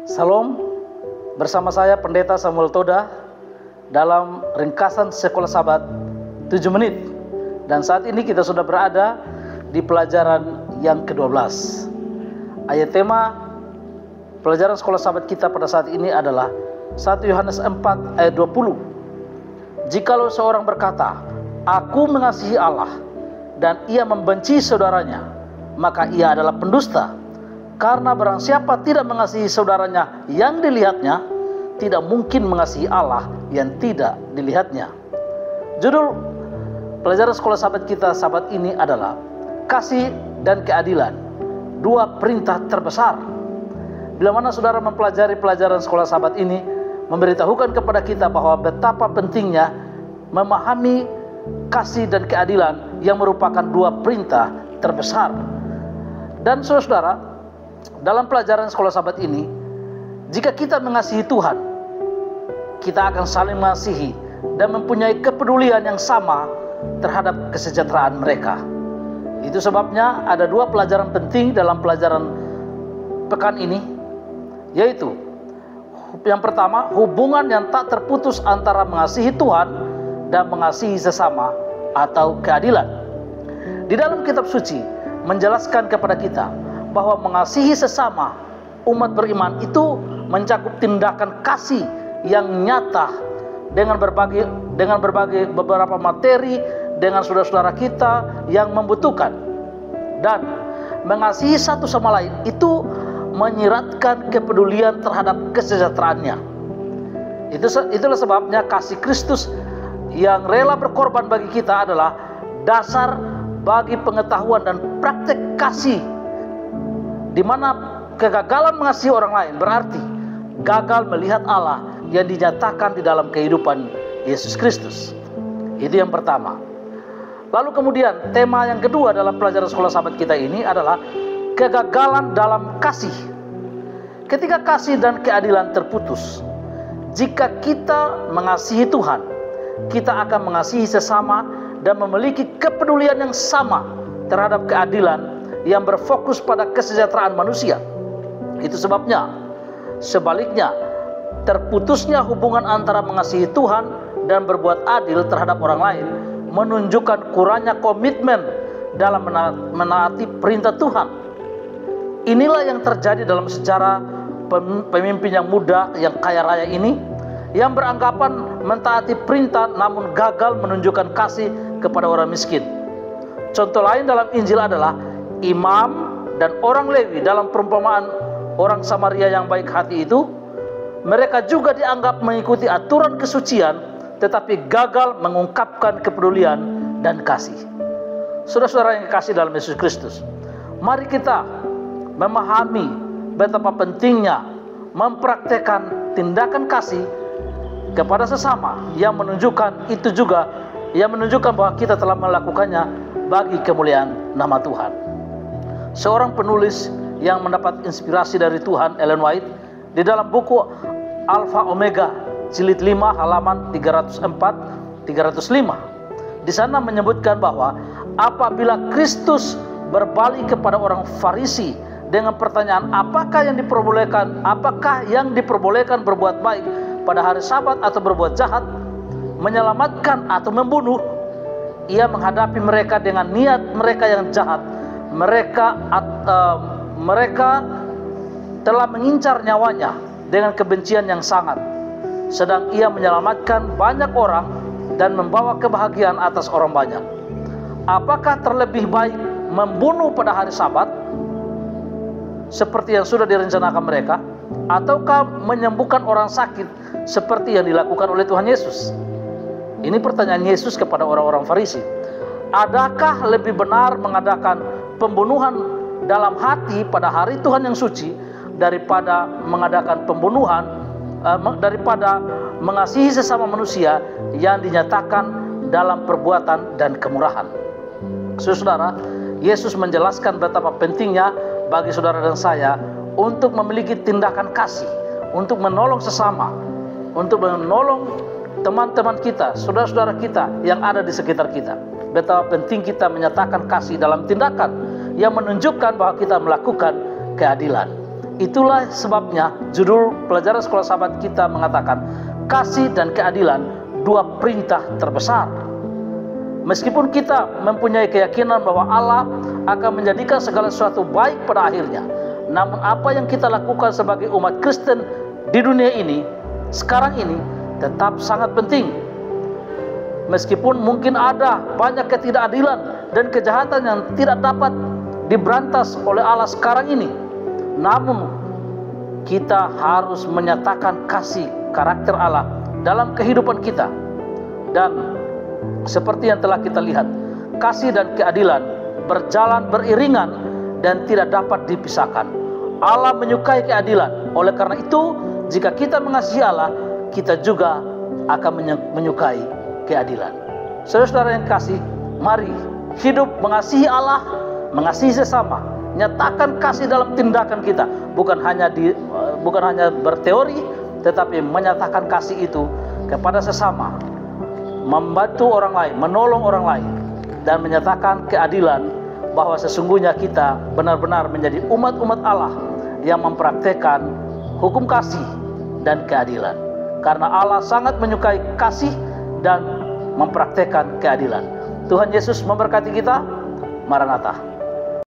Salam, bersama saya Pendeta Samuel Toda dalam ringkasan Sekolah Sabat 7 menit. Dan saat ini kita sudah berada di pelajaran yang ke-12. Ayat tema pelajaran Sekolah Sabat kita pada saat ini adalah 1 Yohanes 4 ayat 20. Jikalau seorang berkata, "Aku mengasihi Allah," dan ia membenci saudaranya, maka ia adalah pendusta. Karena barang siapa tidak mengasihi saudaranya yang dilihatnya, tidak mungkin mengasihi Allah yang tidak dilihatnya. Judul pelajaran Sekolah Sabat kita sabat ini adalah kasih dan keadilan, dua perintah terbesar. Bila mana saudara mempelajari pelajaran Sekolah Sabat ini, memberitahukan kepada kita bahwa betapa pentingnya memahami kasih dan keadilan yang merupakan dua perintah terbesar. Dan saudara, dalam pelajaran Sekolah Sabat ini, jika kita mengasihi Tuhan, kita akan saling mengasihi dan mempunyai kepedulian yang sama terhadap kesejahteraan mereka. Itu sebabnya ada dua pelajaran penting dalam pelajaran pekan ini, yaitu yang pertama, hubungan yang tak terputus antara mengasihi Tuhan dan mengasihi sesama atau keadilan. Di dalam kitab suci menjelaskan kepada kita bahwa mengasihi sesama umat beriman itu mencakup tindakan kasih yang nyata dengan berbagai beberapa materi dengan saudara-saudara kita yang membutuhkan. Dan mengasihi satu sama lain itu menyiratkan kepedulian terhadap kesejahteraannya. Itulah sebabnya kasih Kristus yang rela berkorban bagi kita adalah dasar bagi pengetahuan dan praktek kasih, di mana kegagalan mengasihi orang lain berarti gagal melihat Allah yang dinyatakan di dalam kehidupan Yesus Kristus. Itu yang pertama. Lalu kemudian tema yang kedua dalam pelajaran Sekolah Sabat kita ini adalah kegagalan dalam kasih. Ketika kasih dan keadilan terputus, jika kita mengasihi Tuhan, kita akan mengasihi sesama dan memiliki kepedulian yang sama terhadap keadilan yang berfokus pada kesejahteraan manusia. Itu sebabnya, sebaliknya, terputusnya hubungan antara mengasihi Tuhan dan berbuat adil terhadap orang lain menunjukkan kurangnya komitmen dalam menaati perintah Tuhan. Inilah yang terjadi dalam sejarah pemimpin yang muda, yang kaya raya ini, yang beranggapan mentaati perintah namun gagal menunjukkan kasih kepada orang miskin. Contoh lain dalam Injil adalah imam dan orang Lewi dalam perumpamaan orang Samaria yang baik hati itu. Mereka juga dianggap mengikuti aturan kesucian, tetapi gagal mengungkapkan kepedulian dan kasih. Saudara-saudara yang dikasihi dalam Yesus Kristus, mari kita memahami betapa pentingnya mempraktekkan tindakan kasih kepada sesama yang menunjukkan bahwa kita telah melakukannya bagi kemuliaan nama Tuhan. Seorang penulis yang mendapat inspirasi dari Tuhan, Ellen White, di dalam buku Alpha Omega jilid 5 halaman 304-305, di sana menyebutkan bahwa apabila Kristus berbalik kepada orang Farisi dengan pertanyaan apakah yang diperbolehkan berbuat baik pada hari Sabat atau berbuat jahat, menyelamatkan atau membunuh, ia menghadapi mereka dengan niat mereka yang jahat. Mereka telah mengincar nyawanya dengan kebencian yang sangat, sedang ia menyelamatkan banyak orang dan membawa kebahagiaan atas orang banyak. Apakah terlebih baik membunuh pada hari Sabat seperti yang sudah direncanakan mereka, ataukah menyembuhkan orang sakit seperti yang dilakukan oleh Tuhan Yesus? Ini pertanyaan Yesus kepada orang-orang Farisi. Adakah lebih benar mengadakan pembunuhan dalam hati pada hari Tuhan yang suci daripada mengadakan daripada mengasihi sesama manusia yang dinyatakan dalam perbuatan dan kemurahan? Saudara, Yesus menjelaskan betapa pentingnya bagi saudara dan saya untuk memiliki tindakan kasih, untuk menolong sesama, untuk menolong teman-teman kita, saudara-saudara kita yang ada di sekitar kita. Betapa penting kita menyatakan kasih dalam tindakan yang menunjukkan bahwa kita melakukan keadilan. Itulah sebabnya judul pelajaran sekolah sahabat kita mengatakan kasih dan keadilan, dua perintah terbesar. Meskipun kita mempunyai keyakinan bahwa Allah akan menjadikan segala sesuatu baik pada akhirnya, namun apa yang kita lakukan sebagai umat Kristen di dunia ini, sekarang ini, tetap sangat penting. Meskipun mungkin ada banyak ketidakadilan dan kejahatan yang tidak dapat diberantas oleh Allah sekarang ini, namun kita harus menyatakan kasih karakter Allah dalam kehidupan kita. Dan seperti yang telah kita lihat, kasih dan keadilan berjalan beriringan dan tidak dapat dipisahkan. Allah menyukai keadilan. Oleh karena itu, jika kita mengasihi Allah, kita juga akan menyukai keadilan. Saudara-saudara yang kasih, mari hidup mengasihi Allah, mengasihi sesama, nyatakan kasih dalam tindakan kita, bukan hanya berteori, tetapi menyatakan kasih itu kepada sesama, membantu orang lain, menolong orang lain, dan menyatakan keadilan, bahwa sesungguhnya kita benar-benar menjadi umat-umat Allah yang mempraktekkan hukum kasih dan keadilan. Karena Allah sangat menyukai kasih dan mempraktekkan keadilan. Tuhan Yesus memberkati kita. Maranatha.